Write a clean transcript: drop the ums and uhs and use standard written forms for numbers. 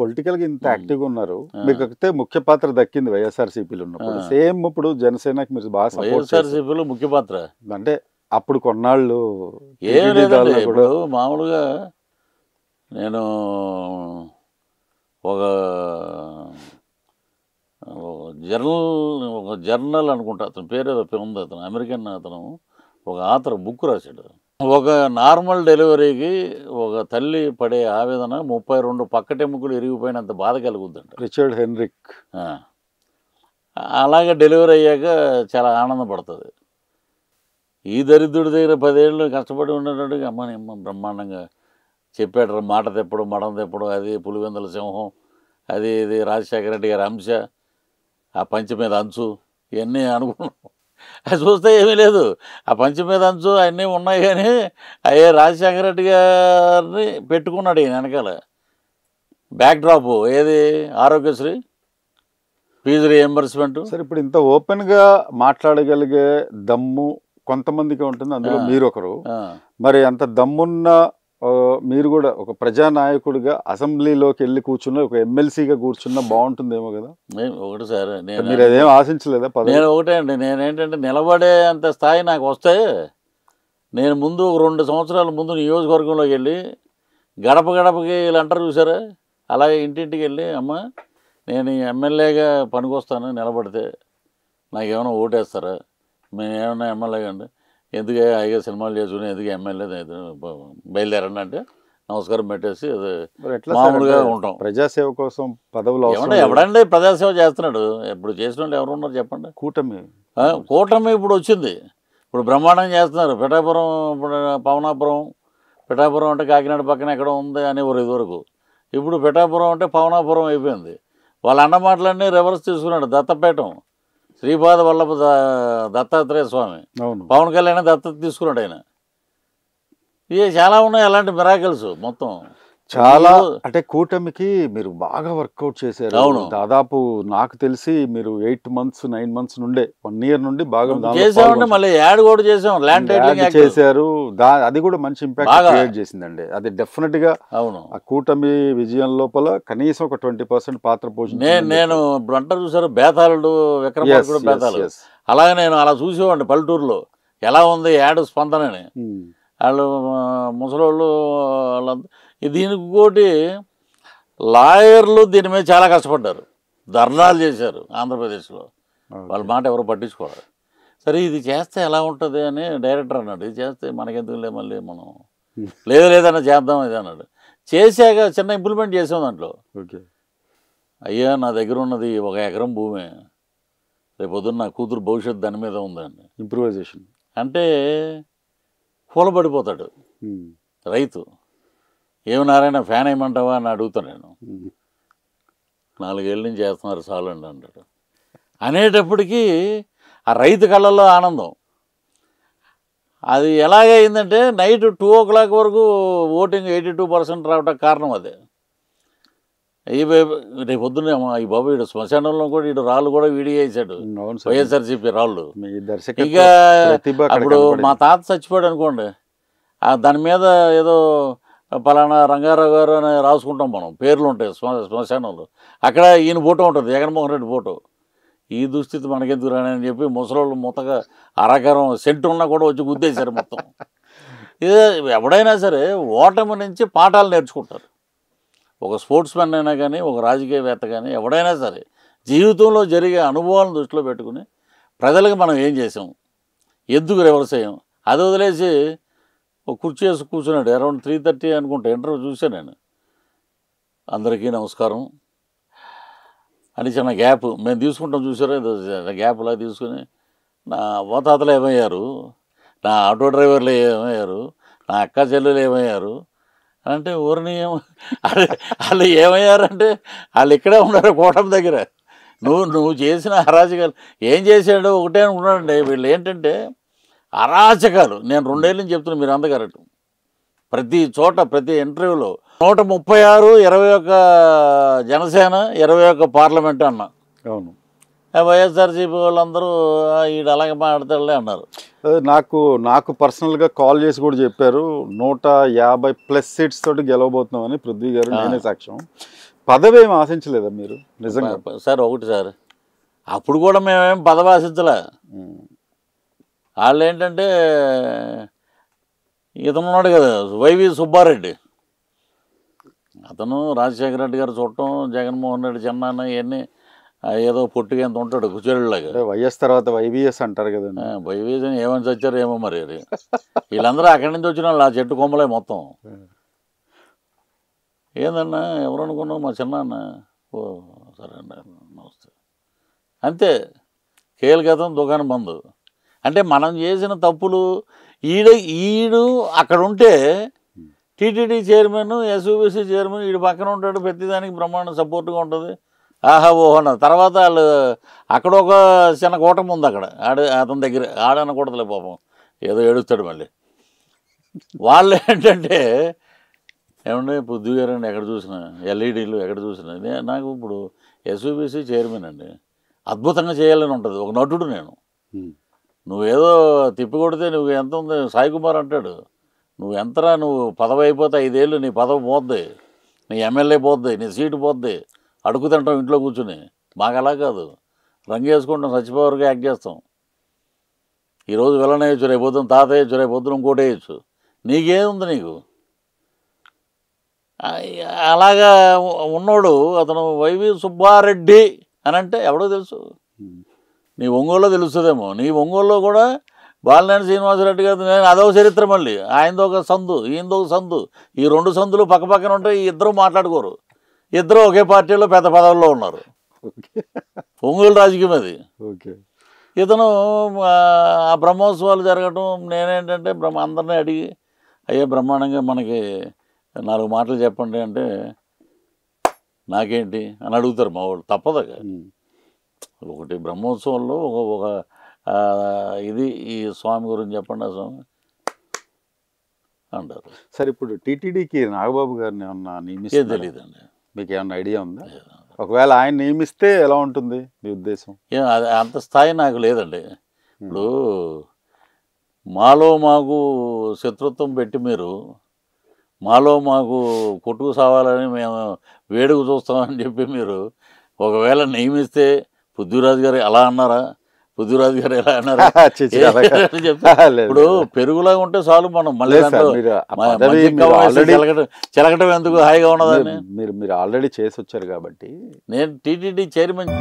Political గా ఇంత active గా ఉన్నారు, మీకు అయితే ముఖ్య పాత్ర దక్కింది వైఎస్ఆర్సీపీలో ఉన్నప్పుడు. సేమ్ ఇప్పుడు జనసేనకి మీరు బాగా సపోర్ట్ చేశారు. వైఎస్ఆర్సీపీలో ముఖ్య పాత్ర అంటే అప్పుడు కొన్నాళ్ళు ఏం లేదండి. ఇప్పుడు మామూలుగా నేను ఒక జర్నల్ అనుకుంటా, అతని పేరు ఏదో ఉంది, అతను అమెరికన్, అతను ఒక ఆథర్ బుక్ రాశాడు. ఒక నార్మల్ డెలివరీకి ఒక తల్లి పడే ఆవేదన 32 పక్కటెముకలు ఇరిగిపోయినంత బాధ కలుగుద్దంట. Richard Henrik. అలాగే డెలివరీ అయ్యాక చాలా ఆనందపడుతుంది. ఈ దరిద్రుడి దగ్గర 10 ఏళ్ళు కష్టపడి ఉండేటట్టుగా అమ్మ బ్రహ్మాండంగా చెప్పాడు, మాట తెప్పడం, మడం తెప్పడం, అది పులివెందుల సింహం, అది ఇది రాజశేఖర రెడ్డి గారి అంశ, ఆ పంచి మీద అంచు, ఇవన్నీ అనుకున్నాం. అది చూస్తే ఏమీ లేదు. ఆ పంచి మీద అంచు అన్నీ ఉన్నాయి, కానీ అయ్యే రాజశేఖర రెడ్డి గారిని పెట్టుకున్నాడు ఈయన వెనకాల. బ్యాక్ డ్రాప్ ఏది, ఆరోగ్యశ్రీ, ఫీజు రీఎంబర్స్మెంట్. సరే, ఇప్పుడు ఇంత ఓపెన్ గా మాట్లాడగలిగే దమ్ము కొంతమందికి ఉంటుంది, అందులో మీరు ఒకరు. మరి అంత దమ్మున్న మీరు కూడా ఒక ప్రజానాయకుడిగా అసెంబ్లీలోకి వెళ్ళి కూర్చున్న, ఒక ఎమ్మెల్సీగా కూర్చున్న బాగుంటుందేమో కదా. ఒకటి సార్, మీరు అదేం ఆశించలేదా? నేను ఒకటే అండి, నేనేంటంటే నిలబడే అంత స్థాయి నాకు వస్తే, నేను ముందు ఒక 2 సంవత్సరాల ముందు నియోజకవర్గంలోకి వెళ్ళి గడప గడపకి వీళ్ళు అంటారు చూసారా, అలాగే ఇంటింటికి వెళ్ళి అమ్మ నేను ఎమ్మెల్యేగా పనికొస్తాను, నిలబడితే నాకేమైనా ఓటేస్తారా, మేము ఏమన్నా ఎమ్మెల్యేగా అండి, ఎందుకే అయిగా సినిమాలు చేసుకుని ఎందుకు ఎమ్మెల్యే బయలుదేరండి అంటే నమస్కారం పెట్టేసి మామూలుగా ఉంటాం. ప్రజాసేవ కోసం పదవులు ఎవడండి ప్రజాసేవ చేస్తున్నాడు? ఇప్పుడు చేసిన వాళ్ళు ఎవరు ఉన్నారు చెప్పండి? కూటమి ఇప్పుడు వచ్చింది, ఇప్పుడు బ్రహ్మాండంగా చేస్తున్నారు. పిఠాపురం, ఇప్పుడు పవనాపురం, పిఠాపురం అంటే కాకినాడ పక్కన ఎక్కడ ఉంది అనేవారు ఇదివరకు. ఇప్పుడు పిఠాపురం అంటే పవనాపురం అయిపోయింది. వాళ్ళ అన్నమాటలన్నీ రివర్స్ తీసుకున్నాడు. దత్తపేటం శ్రీపాద వల్లభ దత్తాత్రేయ స్వామి, పవన్ కళ్యాణ్ దత్తత తీసుకున్నాడు ఆయన. ఇవి చాలా ఉన్నాయి అలాంటి మిరాకిల్స్. మొత్తం చాలా అంటే కూటమికి మీరు బాగా వర్కౌట్ చేశారు. అవును, దాదాపు నాకు తెలిసి మీరు 8 months 9 months నుండే 1 year నుండి బాగా చేసామండి. మళ్ళీ యాడ్ కూడా చేసాం, ల్యాండ్ టైటిలింగ్ చేశారు. అది కూడా మంచి ఇంపాక్ట్ క్రియేట్ చేసిందండి. అది డెఫినెట్ గా అవును, ఆ కూటమి విజయం లోపల కనీసం ఒక 20% పాత్ర పోషించింది. నేను ఇప్పుడు అంటారు చూసారు బేతాళుడు, విక్రమార్కుడు బేతాళుడు, అలాగే నేను అలా చూసేవాడిని పల్లెటూరులో ఎలా ఉంది యాడ్ స్పందనని. వాళ్ళు ముసలోళ్ళు వాళ్ళంతా. దీనికి కూడా లాయర్లు దీని మీద చాలా కష్టపడ్డారు, ధర్నాలు చేశారు ఆంధ్రప్రదేశ్లో. వాళ్ళ మాట ఎవరు పట్టించుకోవాలి. సరే ఇది చేస్తే ఎలా ఉంటుంది అని డైరెక్టర్ అన్నాడు. ఇది చేస్తే మనకెందుకులే మళ్ళీ మనం లేదన్నా చేద్దాం ఇది అన్నాడు. చేశాక చిన్న ఇంప్లిమెంట్ చేసాం దాంట్లో. అయ్యా నా దగ్గర ఉన్నది 1 ఎకరం భూమి, రేపొద్దున నా కూతురు భవిష్యత్తు దాని మీద ఉందండి. ఇంప్రూవైజేషన్ అంటే కూలబడిపోతాడు రైతు. ఏమి నారాయణ ఫ్యాన్ వేయమంటావా అని అడుగుతాను నేను. 4 ఏళ్ళ నుంచి చేస్తున్నారు చాలండి అంటాడు. అనేటప్పటికీ ఆ రైతు కళ్ళల్లో ఆనందం. అది ఎలాగైందంటే నైట్ 2 o'clock వరకు ఓటింగ్ 82% రావడానికి కారణం అదే. రేపు పొద్దున్న ఈ బాబు వీడు శ్మశానంలో కూడా వీడు రాళ్ళు కూడా వీడియో వేసాడు, వైఎస్ఆర్సీపీ రాళ్ళు. ఇక అప్పుడు మా తాత చచ్చిపోయాడు అనుకోండి, దాని మీద ఏదో పలానా రంగారావు గారు అని రాసుకుంటాం మనం, పేర్లు ఉంటాయి శ్మశానంలో. అక్కడ ఈయన ఫోటో ఉంటుంది, జగన్మోహన్ రెడ్డి ఫోటో. ఈ దుస్థితి మనకెందుకు రాని చెప్పి ముసలోళ్ళు మొత్తగా అరకరం సెంటు ఉన్నా కూడా వచ్చి గుద్దేశారు మొత్తం. ఇదే ఎవడైనా సరే ఓటమి నుంచి పాఠాలు నేర్చుకుంటారు. ఒక స్పోర్ట్స్ మ్యాన్ అయినా కానీ, ఒక రాజకీయవేత్త కానీ, ఎవడైనా సరే జీవితంలో జరిగే అనుభవాలను దృష్టిలో పెట్టుకుని ప్రజలకు మనం ఏం చేసాం, ఎందుకు రివర్స్ అయ్యాం, అది వదిలేసి ఒక కుర్చీ వేసి కూర్చున్నాడు. అరౌండ్ 3:30 అనుకుంటా ఇంటర్వ్యూ చూశాను నేను. అందరికీ నమస్కారం అని చిన్న గ్యాప్ మేము తీసుకుంటాం చూసారా, గ్యాప్లా తీసుకుని నా అవ్వతాతలు ఏమయ్యారు, నా ఆటో డ్రైవర్లు ఏమయ్యారు, నా అక్క చెల్లెలు ఏమయ్యారు అంటే ఊరిని వాళ్ళు ఏమయ్యారంటే వాళ్ళు ఇక్కడే ఉన్నారు కూటమి దగ్గర. నువ్వు చేసిన అరాచకాలు ఏం చేశాడో ఒకటే అనుకున్నాడండి. వీళ్ళు ఏంటంటే అరాచకాలు. నేను 2 ఏళ్ళ నుంచి చెప్తున్నాను, మీరు అందగరటు ప్రతి చోట ప్రతి ఇంటర్వ్యూలో 136, 21 జనసేన, 21 పార్లమెంట్ అన్నా. అవును, వైఎస్ఆర్సీపీ వాళ్ళందరూ ఈడు అలాగే మాట్లాడతాడులే అన్నారు. నాకు పర్సనల్గా కాల్ చేసి కూడా చెప్పారు 150+ సీట్స్ తోటి గెలవబోతున్నామని. పృథ్వీ గారు నేనే సాక్ష్యం. పదవి ఏమి ఆశించలేదా మీరు నిజంగా? సార్ ఒకటి సార్, అప్పుడు కూడా మేమేం పదవి ఆశించలే. వాళ్ళు ఏంటంటే ఇతను ఉన్నాడు కదా వైవి సుబ్బారెడ్డి, అతను రాజశేఖర రెడ్డి గారు చూడటం, జగన్మోహన్ రెడ్డి చిన్నాన్న ఇవన్నీ ఏదో పొట్టిగా ఎంత ఉంటాడు కుచేరులాగా. వైఎస్ తర్వాత వైవిఎస్ అంటారు కదండి. వైవిఎస్ అని ఏమని చచ్చారు ఏమో మరి. అది వీళ్ళందరూ అక్కడి నుంచి వచ్చిన వాళ్ళు ఆ చెట్టు కొమ్మలే మొత్తం. ఏందన్నా ఎవరు అనుకున్నావు? మా చిన్నాన్న. ఓ సరే అండి నమస్తే అంతే. కేల్గతం దుకాణం బంద్. అంటే మనం చేసిన తప్పులు ఈడు అక్కడ ఉంటే టీటీడీ చైర్మన్, ఎస్యూబీసీ చైర్మన్ ఈడు పక్కన ఉంటాడు, ప్రతిదానికి బ్రహ్మాండ సపోర్ట్గా ఉంటుంది. ఆహా ఓహో అన్న తర్వాత వాళ్ళు అక్కడ ఒక చిన్న కూటమి ఉంది అక్కడ అతని దగ్గర ఆడనకూడదులే పాపం, ఏదో ఏడుస్తాడు మళ్ళీ. వాళ్ళు ఏంటంటే ఏమంటే పొద్దు గారండి ఎక్కడ చూసినా ఎల్ఈడీలు ఎక్కడ చూసినా. నాకు ఇప్పుడు ఎస్యూబీసీ చైర్మన్ అండి, అద్భుతంగా చేయాలని ఉంటుంది. ఒక నటుడు నేను. నువ్వేదో తిప్పి కొడితే నువ్వు ఎంత ఉంది, సాయి కుమార్ అంటాడు, నువ్వు ఎంతరా, నువ్వు పదవి అయిపోతే 5 ఏళ్ళు నీ పదవి పోద్ది, నీ ఎమ్మెల్యే పోద్ది, నీ సీటు పోద్ది, అడుగు తింటాం ఇంట్లో కూర్చుని. మాకు అలా కాదు, రంగు వేసుకుంటాం, చచ్చిపోవరకు యాక్ట్ చేస్తాం. ఈరోజు విలన్ వేయచ్చు, రేపు పొద్దున తాత వేయచ్చు, రేపు పొద్దున ఇంకోటి వేయచ్చు. నీకేముంది నీకు? అలాగా ఉన్నోడు అతను వైవి సుబ్బారెడ్డి అని అంటే ఎవడో తెలుసు. నీ ఒంగోలులో తెలుస్తుందేమో. నీ ఒంగోలులో కూడా బాలినేని శ్రీనివాసరెడ్డి గారు అదొక చరిత్ర. మళ్ళీ ఆయనదో ఒక సందు, ఈయనదో ఒక సందు. ఈ 2 సందులు పక్క పక్కన ఉంటాయి. ఇద్దరు మాట్లాడుకోరు. ఇద్దరు ఒకే పార్టీలో పెద్ద పదవుల్లో ఉన్నారు. ఒంగోలు రాజకీయం అది. ఇతను ఆ బ్రహ్మోత్సవాలు జరగటం, నేనేంటంటే అందరినీ అడిగి అయ్యే బ్రహ్మాండంగా మనకి 4 మాటలు చెప్పండి అంటే నాకేంటి అని అడుగుతారు మా వాళ్ళు. తప్పదగా. ఒకటి బ్రహ్మోత్సవంలో ఒక ఇది ఈ స్వామి గురించి చెప్పండి ఆ స్వామి అంటారు. సరే ఇప్పుడు టీటీడీకి నాగబాబు గారిని ఏమన్నా నియమిస్తే తెలియదండి. మీకు ఏమన్నా ఐడియా ఉందా? ఒకవేళ ఆయన నియమిస్తే ఎలా ఉంటుంది మీ ఉద్దేశం? అంత స్థాయి నాకు లేదండి. ఇప్పుడు మాలో మాకు శత్రుత్వం పెట్టి మీరు మాలో మాకు కొట్టుకు సావాలని మేము వేడుకు చూస్తామని చెప్పి మీరు ఒకవేళ నియమిస్తే పృథ్వీరాజ్ గారు అలా అన్నారా, పృథ్వీరాజ్ గారు ఎలా అన్నారా? ఇప్పుడు పెరుగులాగా ఉంటే చాలు, మనం మళ్ళీ చెలకటం ఎందుకు, హాయిగా ఉన్నదని. మీరు ఆల్రెడీ చేసి వచ్చారు కాబట్టి. నేను టీటీడీ చైర్మన్.